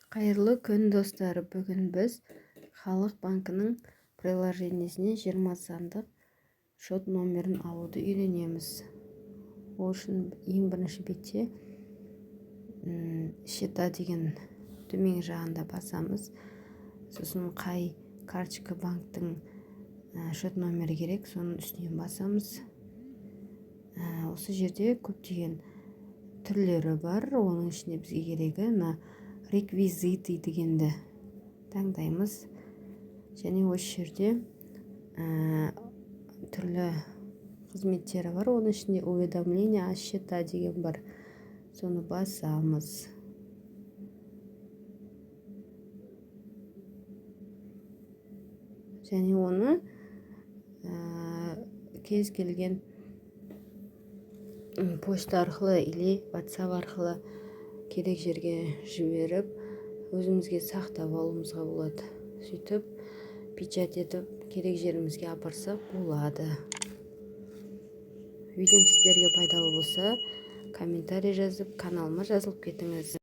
Қайырлы күн достар, бүгін біз Халық банкінің приложениесіне 20 сандық шот номерін алуды үйренеміз. Ол үшін ең бірінші бетте счета деген төмен жағында басамыз. Сосын қай карточка банктің шот номері керек, соның үстінен басамыз. Осы жерде көптеген түрлері бар. Оның ішінде бізге керегі реквизиты дегенді таңдаймыз. Және осы жерде түрлі қызметтері бар. Оның ішінде уведомление о счета деген бар. Соны басамыз. Және оны кез келген почта арқылы или WhatsApp арқылы керек жерге жіберіп, өзімізге сақтап алуымызға болады. Сөйтіп, печать етіп, керек жерімізге апарсақ болады. Видеом сіздерге пайдалы болса, комментарий жазып, каналыма жазылып кетіңіз.